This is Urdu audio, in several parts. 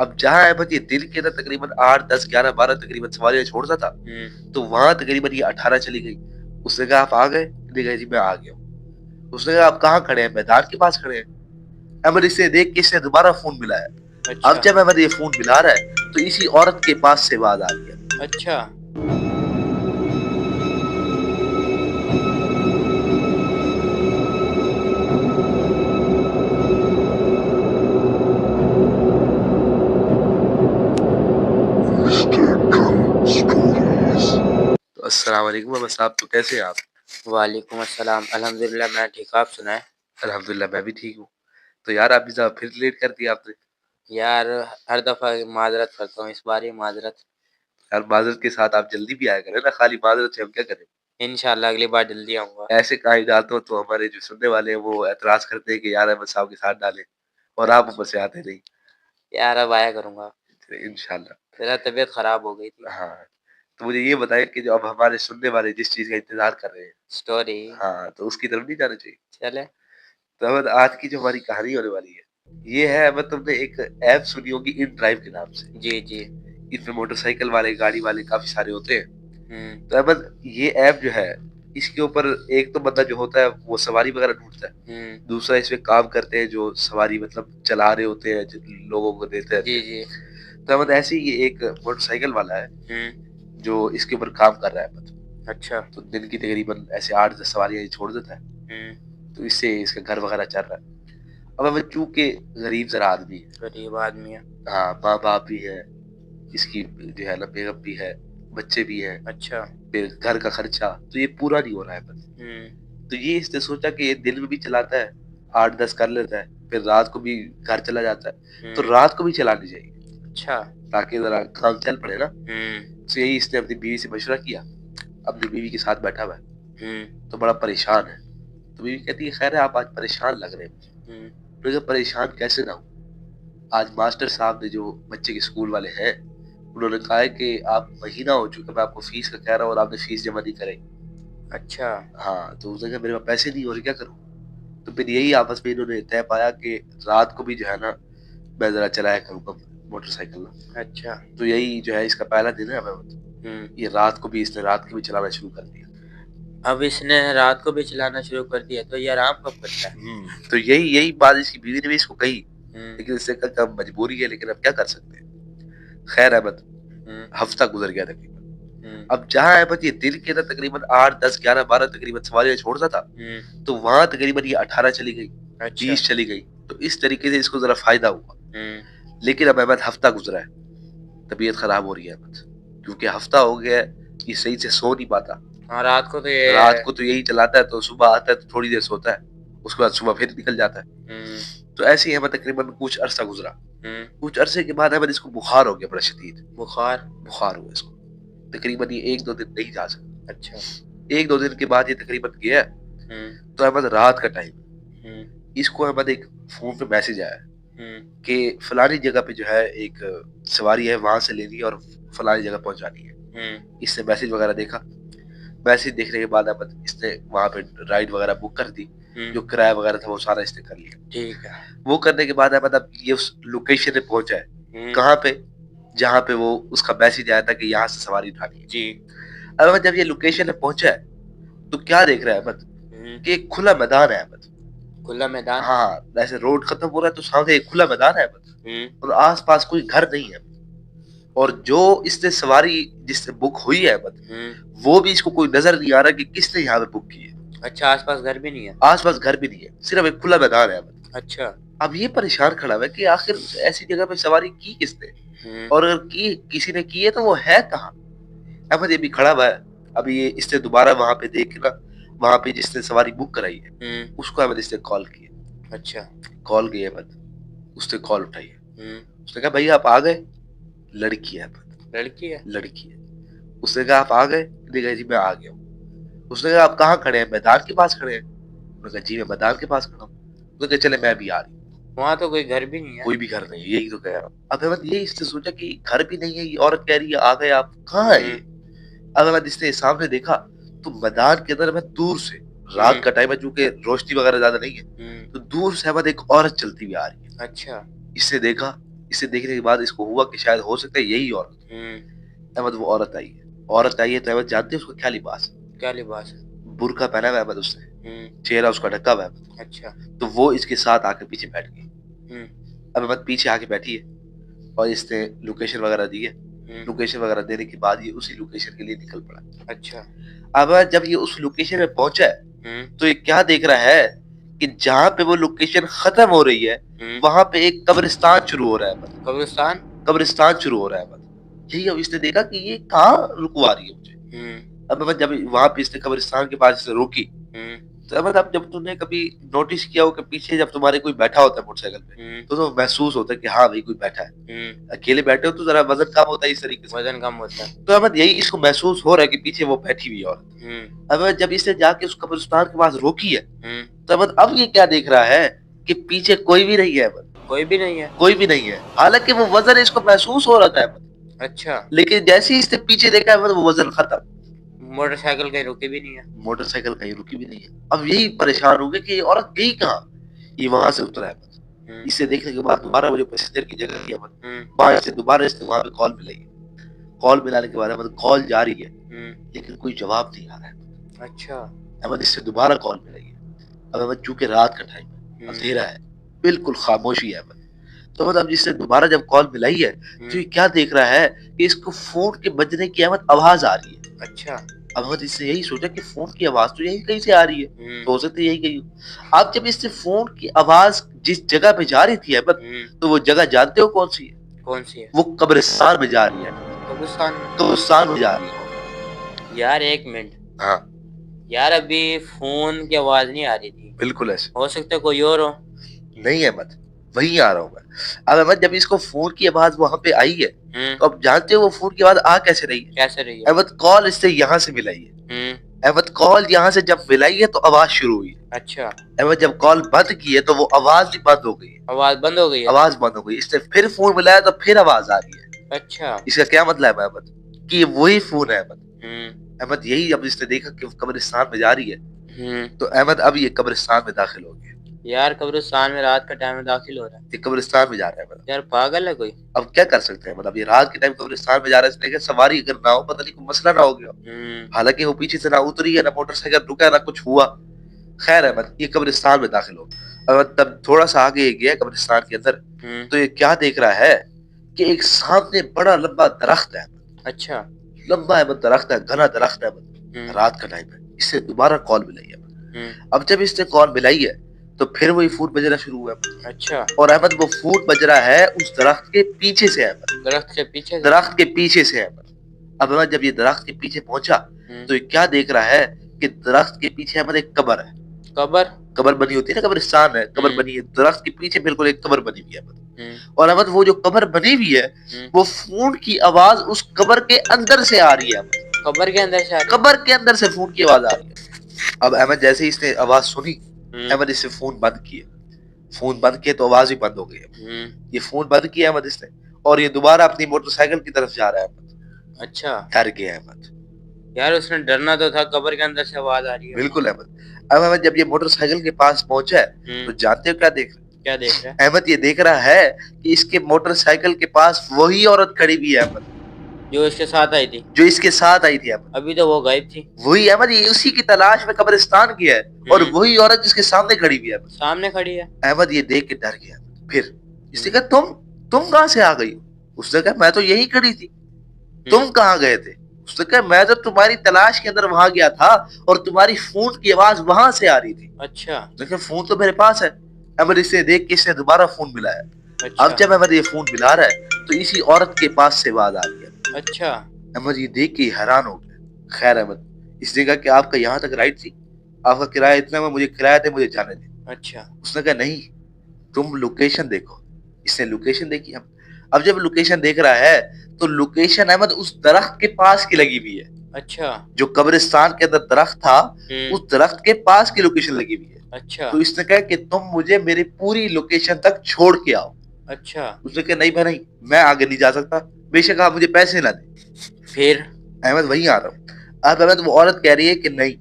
اب جہاں احمد یہ دن کے اندر تقریباً 8 10 11 12 تقریباً سواریاں چھوڑتا تھا تو وہاں تقریباً یہ 18 چلی گئی. اس نے کہا آپ آ گئے؟ نہیں گئے جی میں آ گیا ہوں. اس نے کہا آپ کہاں کھڑے ہیں؟ میدان کے پاس کھڑے ہیں. احمد اسے دیکھ کے اس نے دوبارہ فون ملایا. اب جب احمد یہ فون ملا رہا ہے تو اسی عورت کے پاس سے آواز آ رہی ہے. اچھا تو السلام علیکم احمد صاحب، تو کیسے ہیں آپ؟ وعلیکم السلام، الحمدللہ میں ٹھیک. آپ سنائیں؟ الحمدللہ میں بھی ٹھیک ہوں. تو یار آپ بھی پھر لیٹ کر دیا آپ نے. یار ہر دفعہ معذرت کرتا ہوں، اس بار ہی معذرت. یار معذرت کے ساتھ آپ جلدی بھی آیا کریں نا، خالی معذرت سے ہم کیا کریں. انشاءاللہ اگلی بار جلدی آؤں گا. ایسے کہیں ڈالتا ہوں تو ہمارے جو سننے والے ہیں وہ اعتراض کرتے ہیں کہ یار احمد صاحب کے ساتھ ڈالیں، اور آپ اوپر سے آتے نہیں. یار اب آیا کروں گا انشاءاللہ. میرا طبیعت خراب ہو گئی تھی. ہاں تو مجھے یہ بتائیں کہ جو اب ہمارے سننے والے جس چیز کا انتظار کر رہے ہیں، سٹوری، ہاں، تو اس کی طرف نہیں جانا چاہیے. چلے. تو احمد آج کی جو ہماری کہانی ہونے والی ہے یہ ہے، احمد تم نے ایک ایپ سنی ہوگی ان ڈرائیو کے نام سے. جی جی. اس میں موٹر سائیکل والے گاڑی والے کافی سارے ہوتے ہیں. تو احمد یہ ایپ جو ہے اس کے اوپر ایک تو بندہ جو ہوتا ہے وہ سواری وغیرہ ڈھونڈتا ہے، دوسرا اس میں کام کرتے ہیں جو سواری مطلب چلا رہے ہوتے ہیں، لوگوں کو دیتے ہیں. جی جی. تو احمد ایسے ہی یہ ایک موٹر سائیکل والا ہے جو اس کے اوپر کام کر رہا ہے احمد. اچھا. تو دن کی تقریباً ایسے 8 10 سواریاں چھوڑ دیتا ہے، تو اس سے اس کا گھر وغیرہ چل رہا ہے. اب احمد چونکہ غریب ذرا آدمی ہے، غریب آدمی ہے. ہاں، ماں باپ بھی ہے، اس کی جو ہے نا بیگم بھی ہے، بچے بھی ہیں، اچھا. پھر گھر کا خرچہ تو یہ پورا نہیں ہو رہا ہے بس. تو یہ اس نے سوچا کہ یہ دن میں بھی چلاتا ہے، 8 10 کر لیتا ہے، پھر رات کو بھی گھر چلا جاتا ہے، تو رات کو بھی چلانی چاہیے. اچھا. تاکہ ذرا کام چل پڑے نا. تو یہی اس نے اپنی بیوی سے مشورہ کیا. اپنی بیوی کے ساتھ بیٹھا ہوا ہے تو بڑا پریشان ہے. تو بیوی کہتی ہے خیر ہے آپ آج پریشان لگ رہے ہیں. تو کہ پریشان کیسے نہ ہوں، آج ماسٹر صاحب نے جو بچے کے اسکول والے ہیں انہوں نے کہا ہے کہ آپ مہینہ ہو چکا میں آپ کو فیس کا کہہ رہا ہوں اور آپ نے فیس جمع نہیں کرے. اچھا. ہاں تو اس نے کہا میرے پاس پیسے نہیں اور کیا کروں. تو پھر یہی آپس میں انہوں نے طے پایا کہ رات کو بھی جو ہے نا میں ذرا چلایا کروں گا موٹر سائیکل. اچھا. تو یہی جو ہے اس کا پہلا دن ہے. یہ رات کو بھی اس نے رات کو بھی چلانا شروع کر دیا. اب اس نے رات کو بھی چلانا شروع کر دیا تو یہ آرام کب کرتا ہے؟ تو یہی بات اس کی بیوی نے بھی اس کو کہی، لیکن اس سے کہا مجبوری ہے، لیکن اب کیا کر سکتے ہیں. خیر احمد ہفتہ گزر گیا تقریباً. اب جہاں احمد یہ دن کے اندر تقریباً 8 10 11 12 تقریباً سواریاں چھوڑتا تھا تو وہاں تقریباً یہ 18 چلی گئی، 20 چلی گئی. تو اس طریقے سے اس کو ذرا فائدہ ہوا. لیکن اب احمد ہفتہ گزرا ہے، طبیعت خراب ہو رہی ہے احمد، کیونکہ ہفتہ ہو گیا ہے یہ صحیح سے سو نہیں پاتا. رات کو تو یہی چلاتا ہے، تو صبح آتا ہے تو تھوڑی دیر سوتا ہے، اس کے بعد صبح پھر نکل جاتا ہے. تو ایسے ہی احمد تقریباً کچھ عرصہ گزرا. کچھ عرصے کے بعد احمد اس کو بخار ہو گیا بڑا شدید. بخار ہوا اس کو. تقریباً یہ 1 2 دن نہیں جا سکتا. اچھا. 1 2 دن کے بعد یہ تقریباً گیا. تو احمد رات کا ٹائم اس کو احمد ایک فون پہ میسج آیا کہ فلانی جگہ پہ جو ہے ایک سواری ہے وہاں سے لینی ہے اور فلانی جگہ پہنچانی ہے. اس نے میسج وغیرہ دیکھا. میسج دیکھنے کے بعد احمد اس نے وہاں پہ رائڈ وغیرہ بک کر دی، جو کرایہ وغیرہ تھا وہ سارا اس نے کر لیا. ٹھیک ہے. وہ کرنے کے بعد احمد اب یہ اس لوکیشن پہ پہنچا ہے. کہاں پہ؟ جہاں پہ وہ اس کا میسج آیا تھا کہ یہاں سے سواری اٹھانی ہے. جی. احمد جب یہ لوکیشن پہ پہنچا ہے تو کیا دیکھ رہا ہے احمد کہ ایک کھلا میدان ہے احمد. کھلا میدان؟ ہاں، ایسے روڈ ختم ہو رہا ہے تو سامنے ایک کھلا میدان ہے احمد، اور آس پاس کوئی گھر نہیں ہے. اور جو اس نے سواری جس سے بک ہوئی ہے احمد وہ بھی اس کو کوئی نظر نہیں آ رہا کہ کس نے یہاں پہ بک کی ہے. اچھا. آس پاس گھر بھی نہیں ہے؟ آس پاس گھر بھی نہیں ہے، صرف ایک کھلا میدان ہے احمد. اچھا. اب یہ پریشان کھڑا ہوا ہے کہ آخر ایسی جگہ پہ سواری کی کس نے، اور اگر کی کسی نے کی ہے تو وہ ہے کہاں. احمد یہ بھی کھڑا ہوا ہے. ابھی یہ اس نے دوبارہ وہاں پہ دیکھنا، وہاں پہ جس نے سواری بک کرائی ہے اس کو احمد اس نے کال کیا. اچھا. کال کی احمد، اس نے کال اٹھائی ہے. اس نے کہا بھائی آپ آ گئے؟ لڑکی ہے احمد. لڑکی ہے؟ لڑکی ہے. اس نے کہا آپ آ گئے؟ نہیں گئے جی میں آ گیا ہوں. اس نے کہا آپ کہاں کھڑے ہیں؟ میدان کے پاس کھڑے ہیں. انہوں نے کہا جی میں میدان کے پاس کھڑا ہوں. انہوں نے کہا چلے میں بھی آ رہی ہوں. وہاں تو کوئی گھر بھی نہیں ہے؟ کوئی بھی گھر نہیں ہے، یہی تو کہہ رہا ہوں. اب احمد یہ اس نے سوچا کہ گھر بھی نہیں ہے، یہ عورت کہہ رہی ہے آ گئے آپ، کہاں ہے یہ؟ اب احمد اس نے سامنے دیکھا تو میدان کے اندر میں دور سے، رات کا ٹائم ہے چونکہ روشنی وغیرہ زیادہ نہیں ہے، تو دور سے احمد ایک عورت چلتی ہوئی آ رہی ہے. اچھا. اس نے دیکھا اسے دیکھنے کے بعد اس کو ہوا کہ شاید ہو سکتا ہے یہی عورت احمد وہ عورت آئی ہے تو احمد جانتے ہیں اس کا کیا لباس ہے؟ کیا لباس ہے؟ برقع پہنا ہوا ہے احمد اس نے، چہرہ اس کا ڈھکا ہوا ہے، اچھا تو وہ اس کے ساتھ آ کے پیچھے بیٹھ گئی۔ اب احمد پیچھے آ کے بیٹھی ہے اور اس نے لوکیشن وغیرہ دی ہے، لوکیشن وغیرہ دینے کے بعد یہ اسی لوکیشن کے لیے نکل پڑا۔ اچھا اب جب یہ اس لوکیشن میں پہنچا ہے تو یہ کیا دیکھ رہا ہے کہ جہاں پہ وہ لوکیشن ختم ہو رہی ہے وہاں پہ ایک قبرستان شروع ہو رہا ہے۔ قبرستان شروع ہو رہا ہے۔ یہی اب اس نے دیکھا کہ یہ کہاں رکوا رہی ہے مجھے۔ اب جب وہاں پہ اس نے قبرستان کے پاس سے روکی تو اب جب تم نے کبھی نوٹس کیا ہو کہ پیچھے جب تمہارے کوئی بیٹھا ہوتا ہے موٹر سائیکل پہ تو تمہیں محسوس ہوتا ہے کہ ہاں بھائی کوئی بیٹھا ہے، اکیلے بیٹھے ہو تو ذرا وزن کم ہوتا ہے، اس طریقے سے وزن کم ہوتا ہے، تو احمد یہی اس کو محسوس ہو رہا ہے کہ پیچھے وہ بیٹھی ہوئی عورت۔ اب جب اس نے جا کے اس قبرستان کے پاس روکی ہے تو احمد اب یہ کیا دیکھ رہا ہے کہ پیچھے کوئی بھی نہیں ہے، کوئی بھی نہیں ہے، کوئی بھی نہیں ہے، حالانکہ وہ وزن اس کو محسوس ہو رہا تھا احمد۔ اچھا لیکن جیسے ہی اس نے پیچھے دیکھا احمد وہ وزن ختم، موٹر سائیکل کہیں رکی بھی نہیں ہے، موٹر سائیکل کہیں رکی بھی نہیں ہے۔ اب یہی پریشان ہو گئے کہ یہ عورت گئی کہاں؟ یہ وہاں سے اترا ہے، اسے دیکھنے کے بعد دوبارہ وہ جو پیسنجر کی جگہ تھی احمد وہاں سے دوبارہ اس نے وہاں پہ کال ملائی، کال ملانے کے بعد احمد کال جاری ہے لیکن کوئی جواب نہیں آ رہا ہے۔ اچھا احمد اس سے دوبارہ کال ملائی ہے۔ اب احمد چونکہ رات کا ٹائم ہے، اندھیرا ہے، بالکل خاموشی ہے احمد، تو احمد اب جس سے دوبارہ جب کال ملائی ہے تو یہ کیا دیکھ رہا ہے کہ اس کو فون کے بجنے کی احمد آواز آ رہی ہے۔ اچھا اب احمد اس نے یہی سوچا کہ فون کی آواز تو یہی کہیں سے آ رہی ہے، تو ہو سکتا ہے یہی کہیں ہو۔ اب جب اس نے فون کی آواز جس جگہ پہ جا رہی تھی احمد تو وہ جگہ جانتے ہو کون سی ہے؟ کون سی ہے؟ وہ قبرستان میں جا رہی ہے، قبرستان میں جا رہی ہے۔ یار ایک منٹ، ہاں یار ابھی فون کی آواز نہیں آ رہی تھی، بالکل ایسے ہو سکتا ہے کوئی اور ہو۔ نہیں احمد وہی آ رہا ہوں میں۔ اب احمد جب اس کو فون کی آواز وہاں پہ آئی ہے تو اب جانتے ہو وہ فون کی آواز آ کیسے رہی ہے؟ کیسے رہی ہے؟ احمد کال اس سے یہاں سے ملائی ہے، احمد کال یہاں سے جب ملائی ہے تو آواز شروع ہوئی ہے۔ اچھا احمد جب کال بند کی ہے تو وہ آواز بھی بند ہو گئی ہے، آواز بند ہو گئی ہے، آواز بند ہو گئی۔ اس نے پھر فون ملایا تو پھر آواز آ رہی ہے۔ اچھا اس کا کیا مطلب ہے احمد کہ یہ وہی فون ہے احمد۔ احمد یہی اب اس نے دیکھا کہ وہ قبرستان میں جا رہی ہے تو احمد اب یہ قبرستان میں داخل ہو گیا۔ یار قبرستان میں رات کا ٹائم میں داخل ہو رہا ہے، یہ قبرستان میں جا رہا ہے احمد۔ یار پاگل ہے کوئی؟ اب کیا کر سکتے ہیں مطلب یہ رات کے ٹائم قبرستان میں جا رہا ہے، اس نے کہا سواری اگر نہ ہو پتہ نہیں کوئی مسئلہ نہ ہو گیا، حالانکہ وہ پیچھے سے نہ اتری ہے نہ موٹر سائیکل رکا نہ کچھ ہوا۔ خیر احمد یہ قبرستان میں داخل ہو احمد، تب تھوڑا سا آگے گیا قبرستان کے اندر تو یہ کیا دیکھ رہا ہے کہ ایک سامنے بڑا لمبا درخت ہے۔ اچھا لمبا احمد درخت ہے، گھنا درخت ہے احمد، رات کا ٹائم ہے۔ اس سے دوبارہ کال ملائی ہے۔ اب جب اس نے کال ملائی ہے تو پھر وہی فون بجنا شروع ہوا ہے۔ اچھا اور احمد وہ فون بج رہا ہے اس درخت کے پیچھے سے احمد، درخت کے پیچھے، درخت کے پیچھے سے احمد۔ اب احمد جب یہ درخت کے پیچھے پہنچا تو یہ کیا دیکھ رہا ہے کہ درخت کے پیچھے احمد ایک قبر ہے۔ قبر بنی ہوتی ہے نا، قبرستان ہے، قبر بنی ہے، درخت کے پیچھے بالکل ایک قبر بنی ہوئی ہے احمد۔ اور احمد وہ جو قبر بنی ہوئی ہے وہ فون کی آواز اس قبر کے اندر سے آ رہی ہے احمد، قبر کے اندر سے، قبر کے اندر سے فون کی آواز آ رہی ہے۔ اب احمد جیسے اس نے آواز سنی احمد اس سے فون بند کیا، فون بند کیا تو آواز بھی بند ہو گئی۔ یہ فون بند کیا احمد اس نے اور یہ دوبارہ اپنی موٹر سائیکل کی طرف جا رہا ہے احمد۔ اچھا ڈر گیا احمد، یار اس نے ڈرنا تو تھا، قبر کے اندر سے آواز آ رہی ہے۔ بالکل احمد۔ اب احمد جب یہ موٹر سائیکل کے پاس پہنچا ہے تو جانتے ہو کیا دیکھ رہا ہے؟ کیا دیکھ رہا ہے؟ احمد یہ دیکھ رہا ہے کہ اس کے موٹر سائیکل کے پاس وہی عورت کھڑی ہوئی ہے احمد جو اس کے ساتھ آئی تھی، جو اس کے ساتھ آئی تھی احمد۔ ابھی تو وہ غائب تھی، وہی احمد، یہ اسی کی تلاش میں قبرستان گیا ہے اور وہی عورت جس کے سامنے کھڑی ہوئی ہے احمد۔ سامنے کھڑی ہے احمد یہ دیکھ کے ڈر گیا۔ پھر اس نے کہا تم کہاں سے آ گئی ہو؟ اس نے کہا میں تو یہی کھڑی تھی، تم کہاں گئے تھے؟ اس نے کہا میں تو تمہاری تلاش کے اندر وہاں گیا تھا اور تمہاری فون کی آواز وہاں سے آ رہی تھی۔ اچھا لیکن فون تو میرے پاس ہے۔ احمد اسے دیکھ کے اس نے دوبارہ فون ملایا۔ اب جب احمد یہ فون ملا رہا ہے تو اسی عورت کے پاس سے آواز آ رہی ہے۔ اچھا احمد یہ دیکھ کے حیران ہو گیا۔ خیر احمد اس نے کہا کہ آپ کا یہاں تک رائٹ تھی، آپ کا کرایہ اتنا میں، مجھے کرایہ دے، مجھے جانے دیں۔ اچھا اس نے کہا نہیں تم لوکیشن دیکھو۔ اس نے لوکیشن دیکھی۔ اب جب لوکیشن دیکھ رہا ہے تو لوکیشن احمد اس درخت کے پاس کی لگی ہوئی ہے۔ اچھا جو قبرستان کے اندر درخت تھا اس درخت کے پاس کی لوکیشن لگی ہوئی ہے۔ اچھا تو اس نے کہا کہ تم مجھے میری پوری لوکیشن تک چھوڑ کے آؤ۔ اچھا اس نے کہا نہیں بھائی نہیں، میں آگے نہیں جا سکتا، بے شک آپ مجھے پیسے نہ دیں۔ پھر احمد وہیں آ رہا ہوں۔ اب احمد وہ عورت کہہ رہی ہے کہ نہیں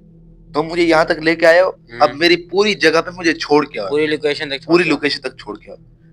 تم مجھے یہاں تک لے کے آئے ہو، اب میری پوری جگہ پہ مجھے چھوڑ کے آؤ، پوری لوکیشن تک، پوری لوکیشن تک چھوڑ کے آؤ۔